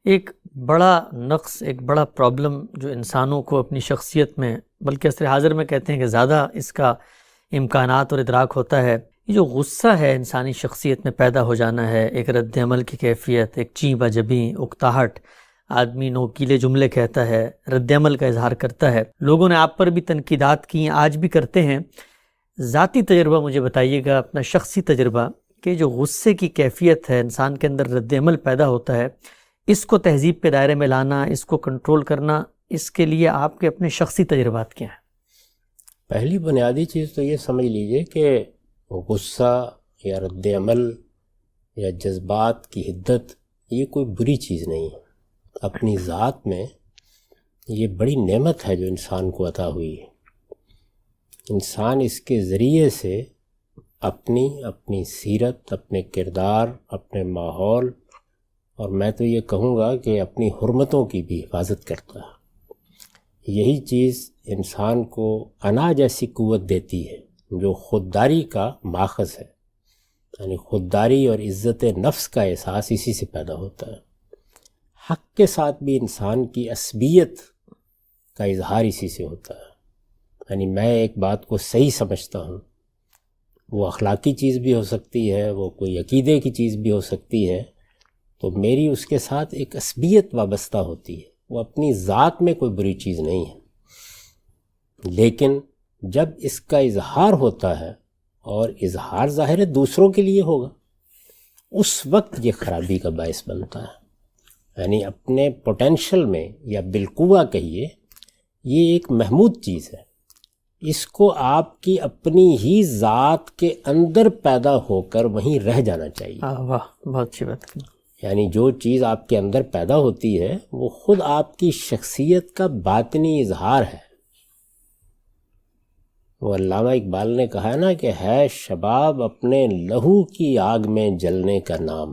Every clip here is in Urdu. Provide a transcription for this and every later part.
ایک بڑا نقص، ایک بڑا پرابلم جو انسانوں کو اپنی شخصیت میں، بلکہ عصر حاضر میں کہتے ہیں کہ زیادہ اس کا امکانات اور ادراک ہوتا ہے، یہ جو غصہ ہے انسانی شخصیت میں پیدا ہو جانا ہے، ایک رد عمل کی کیفیت، ایک چیں بجبیں، اکتاہٹ، آدمی نوکیلے جملے کہتا ہے، رد عمل کا اظہار کرتا ہے۔ لوگوں نے آپ پر بھی تنقیدات کی ہیں، آج بھی کرتے ہیں۔ ذاتی تجربہ مجھے بتائیے گا، اپنا شخصی تجربہ، کہ جو غصے کی کیفیت ہے انسان کے اندر رد عمل پیدا ہوتا ہے، اس کو تہذیب کے دائرے میں لانا، اس کو کنٹرول کرنا، اس کے لیے آپ کے اپنے شخصی تجربات کیا ہیں؟ پہلی بنیادی چیز تو یہ سمجھ لیجئے کہ غصہ یا رد عمل یا جذبات کی حدت یہ کوئی بری چیز نہیں ہے۔ اپنی ذات میں یہ بڑی نعمت ہے جو انسان کو عطا ہوئی ہے۔ انسان اس کے ذریعے سے اپنی سیرت، اپنے کردار، اپنے ماحول، اور میں تو یہ کہوں گا کہ اپنی حرمتوں کی بھی حفاظت کرتا ہے۔ یہی چیز انسان کو انا جیسی قوت دیتی ہے جو خودداری کا ماخذ ہے، یعنی خودداری اور عزت نفس کا احساس اسی سے پیدا ہوتا ہے۔ حق کے ساتھ بھی انسان کی عصبیت کا اظہار اسی سے ہوتا ہے، یعنی میں ایک بات کو صحیح سمجھتا ہوں، وہ اخلاقی چیز بھی ہو سکتی ہے، وہ کوئی عقیدے کی چیز بھی ہو سکتی ہے، تو میری اس کے ساتھ ایک عصبیت وابستہ ہوتی ہے۔ وہ اپنی ذات میں کوئی بری چیز نہیں ہے، لیکن جب اس کا اظہار ہوتا ہے، اور اظہار ظاہر ہے دوسروں کے لیے ہوگا، اس وقت یہ خرابی کا باعث بنتا ہے۔ یعنی اپنے پوٹینشل میں، یا بالقوہ کہیے، یہ ایک محمود چیز ہے، اس کو آپ کی اپنی ہی ذات کے اندر پیدا ہو کر وہیں رہ جانا چاہیے۔ واہ، بہت اچھی بات کی۔ یعنی جو چیز آپ کے اندر پیدا ہوتی ہے وہ خود آپ کی شخصیت کا باطنی اظہار ہے۔ وہ علامہ اقبال نے کہا ہے نا کہ ہے شباب اپنے لہو کی آگ میں جلنے کا نام،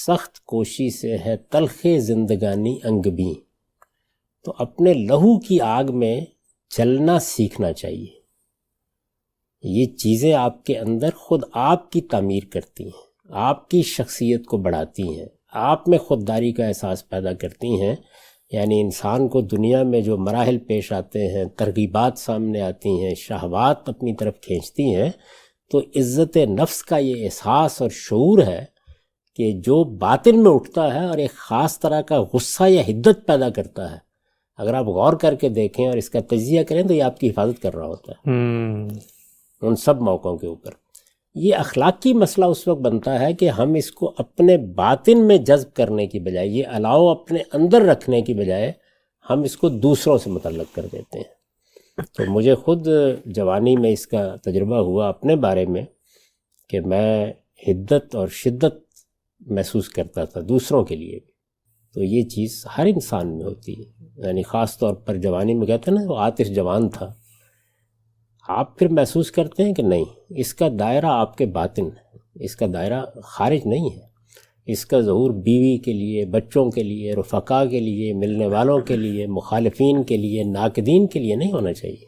سخت کوشی سے ہے تلخ زندگانی انگبیں۔ تو اپنے لہو کی آگ میں جلنا سیکھنا چاہیے۔ یہ چیزیں آپ کے اندر خود آپ کی تعمیر کرتی ہیں، آپ کی شخصیت کو بڑھاتی ہیں، آپ میں خودداری کا احساس پیدا کرتی ہیں۔ یعنی انسان کو دنیا میں جو مراحل پیش آتے ہیں، ترغیبات سامنے آتی ہیں، شہوات اپنی طرف کھینچتی ہیں، تو عزت نفس کا یہ احساس اور شعور ہے کہ جو باطن میں اٹھتا ہے اور ایک خاص طرح کا غصہ یا حدت پیدا کرتا ہے۔ اگر آپ غور کر کے دیکھیں اور اس کا تجزیہ کریں تو یہ آپ کی حفاظت کر رہا ہوتا ہے ان سب موقعوں کے اوپر۔ یہ اخلاقی مسئلہ اس وقت بنتا ہے کہ ہم اس کو اپنے باطن میں جذب کرنے کی بجائے، یہ الاؤ اپنے اندر رکھنے کی بجائے، ہم اس کو دوسروں سے متعلق کر دیتے ہیں۔ تو مجھے خود جوانی میں اس کا تجربہ ہوا اپنے بارے میں کہ میں حدت اور شدت محسوس کرتا تھا دوسروں کے لیے بھی۔ تو یہ چیز ہر انسان میں ہوتی ہے، یعنی خاص طور پر جوانی میں کہتے ہیں نا وہ آتش جوان تھا۔ آپ پھر محسوس کرتے ہیں کہ نہیں، اس کا دائرہ آپ کے باطن ہے، اس کا دائرہ خارج نہیں ہے۔ اس کا ظہور بیوی کے لیے، بچوں کے لیے، رفقا کے لیے، ملنے والوں کے لیے، مخالفین کے لیے، ناقدین کے لیے نہیں ہونا چاہیے۔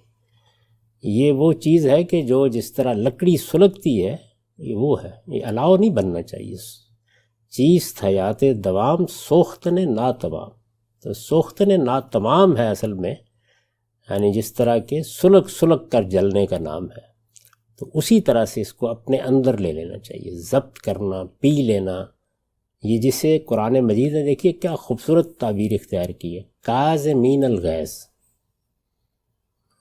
یہ وہ چیز ہے کہ جو جس طرح لکڑی سلگتی ہے، یہ وہ ہے، یہ الاؤ نہیں بننا چاہیے۔ چیز حیات دوام سوختن ناتمام، تو سوختن ناتمام ہے اصل میں، یعنی جس طرح کے سلگ کر جلنے کا نام ہے۔ تو اسی طرح سے اس کو اپنے اندر لے لینا چاہیے، ضبط کرنا، پی لینا۔ یہ جسے قرآن مجید نے دیکھیے کیا خوبصورت تعبیر اختیار کی ہے، کاظمین الغیظ۔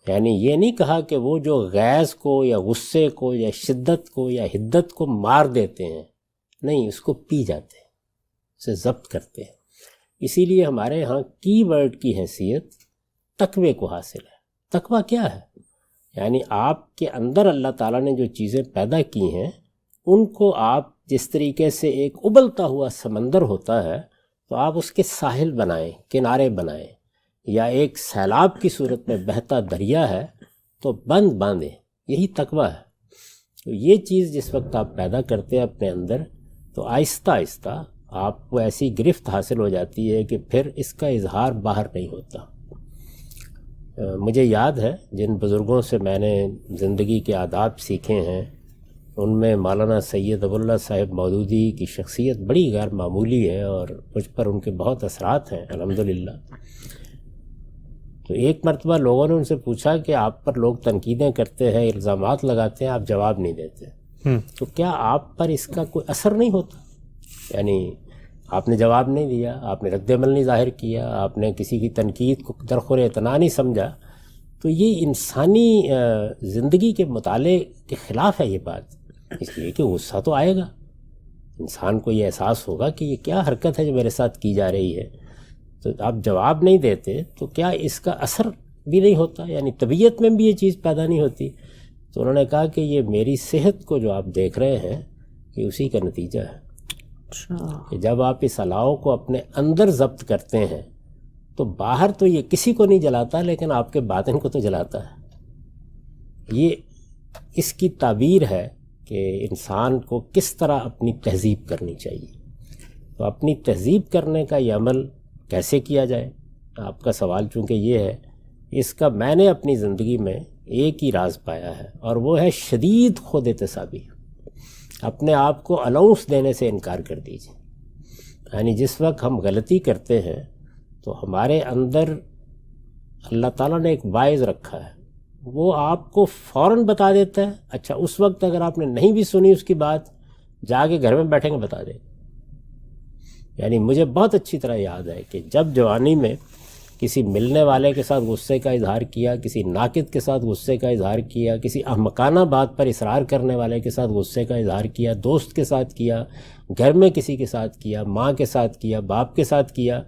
یعنی یہ نہیں کہا کہ وہ جو غیظ کو یا غصے کو یا شدت کو یا حدت کو مار دیتے ہیں، نہیں، اس کو پی جاتے ہیں، اسے ضبط کرتے ہیں۔ اسی لیے ہمارے ہاں کی ورڈ کی حیثیت تقوی کو حاصل ہے۔ تقوی کیا ہے؟ یعنی آپ کے اندر اللہ تعالیٰ نے جو چیزیں پیدا کی ہیں، ان کو آپ جس طریقے سے ایک ابلتا ہوا سمندر ہوتا ہے تو آپ اس کے ساحل بنائیں، کنارے بنائیں، یا ایک سیلاب کی صورت میں بہتا دریا ہے تو بند باندھیں، یہی تقوی ہے۔ تو یہ چیز جس وقت آپ پیدا کرتے ہیں اپنے اندر، تو آہستہ آہستہ آپ کو ایسی گرفت حاصل ہو جاتی ہے کہ پھر اس کا اظہار باہر نہیں ہوتا۔ مجھے یاد ہے جن بزرگوں سے میں نے زندگی کے آداب سیکھے ہیں، ان میں مولانا سید ابو اللہ صاحب مودودی کی شخصیت بڑی غیر معمولی ہے اور مجھ پر ان کے بہت اثرات ہیں الحمدللہ۔ تو ایک مرتبہ لوگوں نے ان سے پوچھا کہ آپ پر لوگ تنقیدیں کرتے ہیں، الزامات لگاتے ہیں، آپ جواب نہیں دیتے، تو کیا آپ پر اس کا کوئی اثر نہیں ہوتا؟ یعنی آپ نے جواب نہیں دیا، آپ نے رد عمل نہیں ظاہر کیا، آپ نے کسی کی تنقید کو درخور اعتنا نہیں سمجھا، تو یہ انسانی زندگی کے مطالعے کے خلاف ہے یہ بات۔ اس لیے کہ غصہ تو آئے گا، انسان کو یہ احساس ہوگا کہ یہ کیا حرکت ہے جو میرے ساتھ کی جا رہی ہے، تو آپ جواب نہیں دیتے تو کیا اس کا اثر بھی نہیں ہوتا، یعنی طبیعت میں بھی یہ چیز پیدا نہیں ہوتی؟ تو انہوں نے کہا کہ یہ میری صحت کو جو آپ دیکھ رہے ہیں یہ اسی کا نتیجہ ہے کہ جب آپ اس الاؤ کو اپنے اندر ضبط کرتے ہیں تو باہر تو یہ کسی کو نہیں جلاتا لیکن آپ کے باطن کو تو جلاتا ہے۔ یہ اس کی تعبیر ہے کہ انسان کو کس طرح اپنی تہذیب کرنی چاہیے۔ تو اپنی تہذیب کرنے کا یہ عمل کیسے کیا جائے، آپ کا سوال چونکہ یہ ہے، اس کا میں نے اپنی زندگی میں ایک ہی راز پایا ہے اور وہ ہے شدید خود احتسابی۔ اپنے آپ کو الاؤنس دینے سے انکار کر دیجیے۔ یعنی جس وقت ہم غلطی کرتے ہیں تو ہمارے اندر اللہ تعالیٰ نے ایک باعث رکھا ہے، وہ آپ کو فوراً بتا دیتا ہے۔ اچھا، اس وقت اگر آپ نے نہیں بھی سنی اس کی بات، جا کے گھر میں بیٹھیں گے بتا دے۔ یعنی مجھے بہت اچھی طرح یاد ہے کہ جب جوانی میں کسی ملنے والے کے ساتھ غصے کا اظہار کیا، کسی ناقد کے ساتھ غصے کا اظہار کیا، کسی احمقانہ بات پر اصرار کرنے والے کے ساتھ غصے کا اظہار کیا، دوست کے ساتھ کیا، گھر میں کسی کے ساتھ کیا، ماں کے ساتھ کیا، باپ کے ساتھ کیا،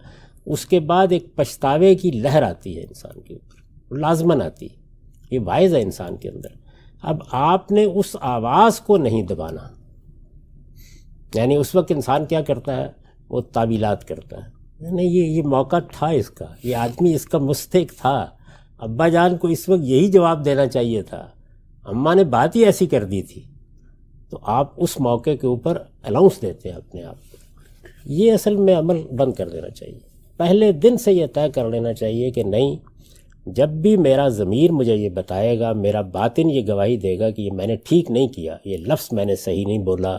اس کے بعد ایک پچھتاوے کی لہر آتی ہے انسان کے اوپر، لازماً آتی ہے، یہ واعظ ہے انسان کے اندر۔ اب آپ نے اس آواز کو نہیں دبانا، یعنی اس وقت انسان کیا کرتا ہے، وہ تعویلات کرتا ہے، نہیں یہ موقع تھا اس کا، یہ آدمی اس کا مستحق تھا، ابا جان کو اس وقت یہی جواب دینا چاہیے تھا، اماں نے بات ہی ایسی کر دی تھی۔ تو آپ اس موقع کے اوپر الاؤنس دیتے ہیں اپنے آپ کو۔ یہ اصل میں عمل بند کر دینا چاہیے، پہلے دن سے یہ طے کر لینا چاہیے کہ نہیں، جب بھی میرا ضمیر مجھے یہ بتائے گا، میرا باطن یہ گواہی دے گا کہ یہ میں نے ٹھیک نہیں کیا، یہ لفظ میں نے صحیح نہیں بولا،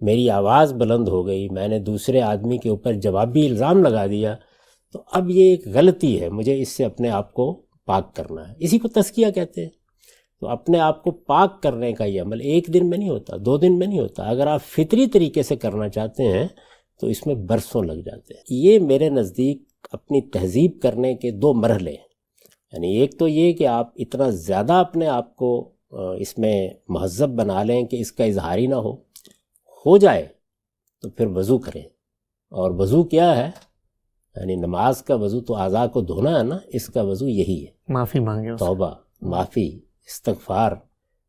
میری آواز بلند ہو گئی، میں نے دوسرے آدمی کے اوپر جوابی الزام لگا دیا، تو اب یہ ایک غلطی ہے، مجھے اس سے اپنے آپ کو پاک کرنا ہے۔ اسی کو تزکیہ کہتے ہیں۔ تو اپنے آپ کو پاک کرنے کا یہ عمل ایک دن میں نہیں ہوتا، 2 دن میں نہیں ہوتا، اگر آپ فطری طریقے سے کرنا چاہتے ہیں تو اس میں برسوں لگ جاتے ہیں۔ یہ میرے نزدیک اپنی تہذیب کرنے کے 2 مرحلے ہیں۔ یعنی ایک تو یہ کہ آپ اتنا زیادہ اپنے آپ کو اس میں مہذب بنا لیں کہ اس کا اظہار ہی نہ ہو جائے، تو پھر وضو کریں۔ اور وضو کیا ہے؟ یعنی نماز کا وضو تو اعضاء کو دھونا ہے نا، اس کا وضو یہی ہے، معافی مانگے، توبہ، معافی، استغفار۔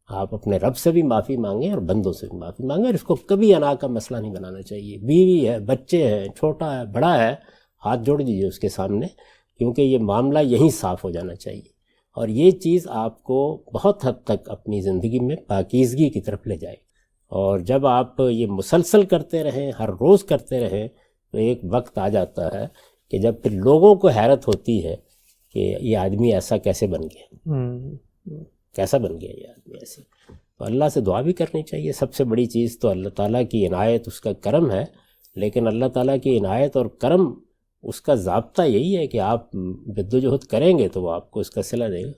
آپ اپنے رب سے بھی معافی مانگیں اور بندوں سے بھی معافی مانگیں، اور اس کو کبھی انا کا مسئلہ نہیں بنانا چاہیے۔ بیوی ہے، بچے ہیں، چھوٹا ہے، بڑا ہے، ہاتھ جوڑ دیجیے اس کے سامنے، کیونکہ یہ معاملہ یہیں صاف ہو جانا چاہیے۔ اور یہ چیز آپ کو بہت حد تک اپنی زندگی میں پاکیزگی کی طرف لے جائے۔ اور جب آپ یہ مسلسل کرتے رہیں، ہر روز کرتے رہیں، تو ایک وقت آ جاتا ہے کہ جب پھر لوگوں کو حیرت ہوتی ہے کہ یہ آدمی ایسا کیسے بن گیا، کیسا بن گیا یہ آدمی ایسے۔ تو اللہ سے دعا بھی کرنی چاہیے۔ سب سے بڑی چیز تو اللہ تعالیٰ کی عنایت، اس کا کرم ہے، لیکن اللہ تعالیٰ کی عنایت اور کرم، اس کا ضابطہ یہی ہے کہ آپ جدوجہد کریں گے تو وہ آپ کو اس کا صلہ دے گا۔